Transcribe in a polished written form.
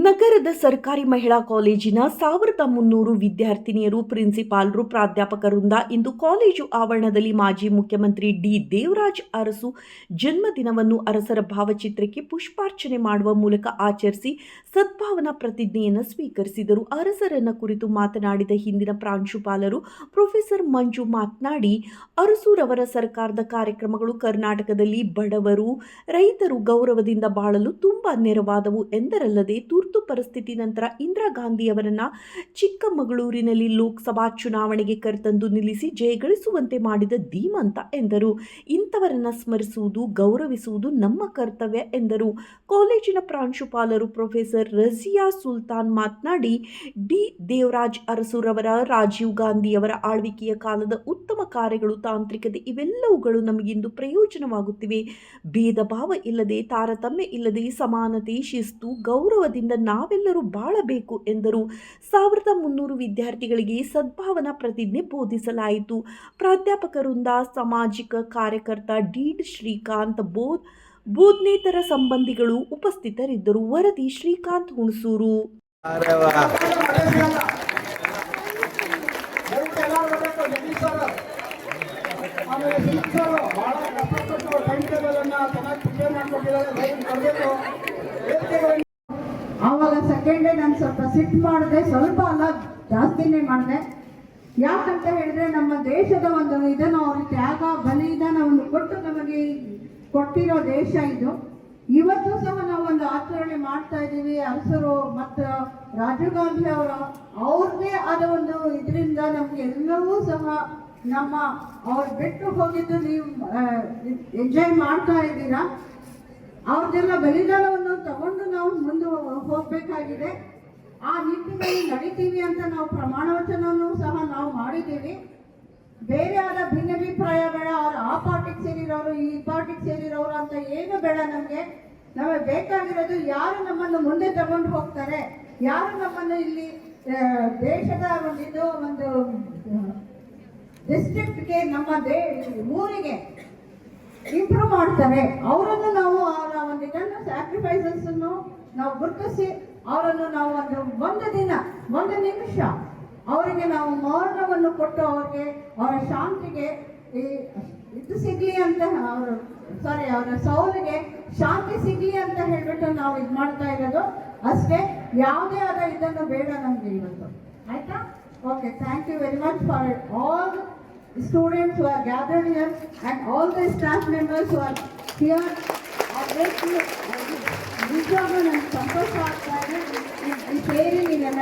ನಗರದ ಸರ್ಕಾರಿ ಮಹಿಳಾ ಕಾಲೇಜಿನ 1300 ವಿದ್ಯಾರ್ಥಿನಿಯರು, ಪ್ರಿನ್ಸಿಪಾಲರು, ಪ್ರಾಧ್ಯಾಪಕರಿಂದ ಇಂದು ಕಾಲೇಜು ಆವರಣದಲ್ಲಿ ಮಾಜಿ ಮುಖ್ಯಮಂತ್ರಿ ಡಿ. ದೇವರಾಜ್ ಅರಸು ಜನ್ಮದಿನವನ್ನು ಅರಸರ ಭಾವಚಿತ್ರಕ್ಕೆ ಪುಷ್ಪಾರ್ಚನೆ ಮಾಡುವ ಮೂಲಕ ಆಚರಿಸಿ ಸದ್ಭಾವನಾ ಪ್ರತಿಜ್ಞೆಯನ್ನು ಸ್ವೀಕರಿಸಿದರು. ಅರಸರನ್ನ ಕುರಿತು ಮಾತನಾಡಿದ ಹಿಂದಿನ ಪ್ರಾಂಶುಪಾಲರು ಪ್ರೊಫೆಸರ್ ಮಂಜು ಮಾತನಾಡಿ, ಅರಸುರವರ ಸರ್ಕಾರದ ಕಾರ್ಯಕ್ರಮಗಳು ಕರ್ನಾಟಕದಲ್ಲಿ ಬಡವರು, ರೈತರು ಗೌರವದಿಂದ ಬಾಳಲು ತುಂಬಾ ನೆರವಾದವು ಎಂದರಲ್ಲದೆ ತುರ್ತು ಪರಿಸ್ಥಿತಿ ನಂತರ ಇಂದಿರಾ ಗಾಂಧಿಯವರನ್ನ ಚಿಕ್ಕಮಗಳೂರಿನಲ್ಲಿ ಲೋಕಸಭಾ ಚುನಾವಣೆಗೆ ಕರೆತಂದು ನಿಲ್ಲಿಸಿ ಜಯಗಳಿಸುವಂತೆ ಮಾಡಿದ ಧೀಮಂತ ಎಂದರು. ಇಂಥವರನ್ನ ಸ್ಮರಿಸುವುದು, ಗೌರವಿಸುವುದು ನಮ್ಮ ಕರ್ತವ್ಯ ಎಂದರು. ಕಾಲೇಜಿನ ಪ್ರಾಂಶುಪಾಲರು ಪ್ರೊಫೆಸರ್ ರಜಿಯಾ ಸುಲ್ತಾನ್ ಮಾತನಾಡಿ, ಡಿ. ದೇವರಾಜ್ ಅರಸುರವರ, ರಾಜೀವ್ ಗಾಂಧಿಯವರ ಆಳ್ವಿಕೆಯ ಕಾಲದ ಉತ್ತಮ ಕಾರ್ಯಗಳು, ತಾಂತ್ರಿಕತೆ ಇವೆಲ್ಲವುಗಳು ನಮಗಿಂದು ಪ್ರಯೋಜನವಾಗುತ್ತಿವೆ. ಭೇದ ಭಾವ ಇಲ್ಲದೆ, ತಾರತಮ್ಯ ಇಲ್ಲದೆ ಸಮಾನತೆ, ಶಿಸ್ತು, ಗೌರವದಿಂದ ನಾವೆಲ್ಲರೂ ಬಾಳಬೇಕು ಎಂದರು. 1300 ವಿದ್ಯಾರ್ಥಿಗಳಿಗೆ ಸದ್ಭಾವನಾ ಪ್ರತಿಜ್ಞೆ ಬೋಧಿಸಲಾಯಿತು. ಪ್ರಾಧ್ಯಾಪಕರಿಂದ ಸಾಮಾಜಿಕ ಕಾರ್ಯಕರ್ತ ಡೀಡ್ ಶ್ರೀಕಾಂತ್, ಬೋಧನೇತರ ಸಂಬಂಧಿಗಳು ಉಪಸ್ಥಿತರಿದ್ದರು. ವರದಿ ಶ್ರೀಕಾಂತ್ ಹುಣಸೂರು. ಆವಾಗ ಸೆಕೆಂಡ್ ಡೇ ನಾನು ಸ್ವಲ್ಪ ಸಿಟ್ಟು ಮಾಡಿದೆ, ಸ್ವಲ್ಪ ಅಲ್ಲ ಜಾಸ್ತಿನೇ ಮಾಡಿದೆ. ಯಾಕಂತ ಹೇಳಿದ್ರೆ ನಮ್ಮ ದೇಶದ ಒಂದು ಇದನ್ನು ಅವರು ತ್ಯಾಗ ಬಲಿದಾನವನ್ನು ಕೊಟ್ಟು ನಮಗೆ ಕೊಟ್ಟಿರೋ ದೇಶ ಇದು. ಇವತ್ತು ಸಹ ನಾವು ಒಂದು ಆಚರಣೆ ಮಾಡ್ತಾ ಇದ್ದೀವಿ. ಅರಸರು ಮತ್ತು ರಾಜೀವ್ ಗಾಂಧಿ ಅವ್ರದ್ದೇ ಆದ ಒಂದು ಇದರಿಂದ ನಮ್ಗೆ ಎಲ್ಲವೂ ಸಹ ಅವ್ರು ಬಿಟ್ಟು ಹೋಗಿದ್ದು ನೀವು ಎಂಜಾಯ್ ಮಾಡ್ತಾ ಇದ್ದೀರಾ. ಅವ್ರದ್ದೆಲ್ಲ ಬಲಿದಾನವನ್ನು ತಗೊಂಡು ನಾವು ಮುಂದೆ ಹೋಗಬೇಕಾಗಿದೆ. ಆ ನಿಟ್ಟಿನಲ್ಲಿ ನಡೀತೀವಿ ಅಂತ ನಾವು ಪ್ರಮಾಣ ವಚನವನ್ನು ಸಹ ನಾವು ಮಾಡಿದ್ದೀವಿ. ಬೇರೆ ಆದ ಭಿನ್ನಾಭಿಪ್ರಾಯ ಬೇಡ. ಅವ್ರು ಆ ಪಾರ್ಟಿಗೆ ಸೇರಿರೋರು, ಈ ಪಾರ್ಟಿಗೆ ಸೇರಿರೋರು ಅಂತ ಏನು ಬೇಡ. ನಮಗೆ ಬೇಕಾಗಿರೋದು ಯಾರು ನಮ್ಮನ್ನು ಮುಂದೆ ತಗೊಂಡು ಹೋಗ್ತಾರೆ, ಯಾರು ನಮ್ಮನ್ನು ಇಲ್ಲಿ ದೇಶದ ಒಂದು ಡಿಸ್ಟ್ರಿಕ್ಟ್ಗೆ, ನಮ್ಮ ಊರಿಗೆ ಇಂಪ್ರೂವ್ ಮಾಡ್ತಾರೆ, ಅವರನ್ನು ನಾವು ಅವರ ಒಂದು ಇದನ್ನು ಸ್ಯಾಕ್ರಿಫೈಸಸ್ ನಾವು ಗುರುತಿಸಿ ಅವರನ್ನು ನಾವು ಒಂದು ನಿಮಿಷ ಅವರಿಗೆ ನಾವು ಮೌನವನ್ನು ಕೊಟ್ಟು ಅವರ ಶಾಂತಿಗೆ ಇದು ಸಿಗ್ಲಿ ಅಂತ ಅವರ ಸೌಲಿಗೆ ಶಾಂತಿ ಸಿಗ್ಲಿ ಅಂತ ಹೇಳ್ಬಿಟ್ಟು ನಾವು ಇದು ಮಾಡ್ತಾ ಇರೋದು ಅಷ್ಟೇ. ಯಾವುದೇ ಆದ ಇದನ್ನು ಬೇಡ ನಮ್ಗೆ ಇವತ್ತು. ಆಯ್ತಾ? Okay, thank you very much for all students who are gathered here and all the staff members who are here. ನಿಜವಾಗ್ಲೂ ನನಗೆ ಸಂತೋಷ ಆಗ್ತಾ ಇದೆ ಈ ಸೇರಿ ನೀವೆಲ್ಲ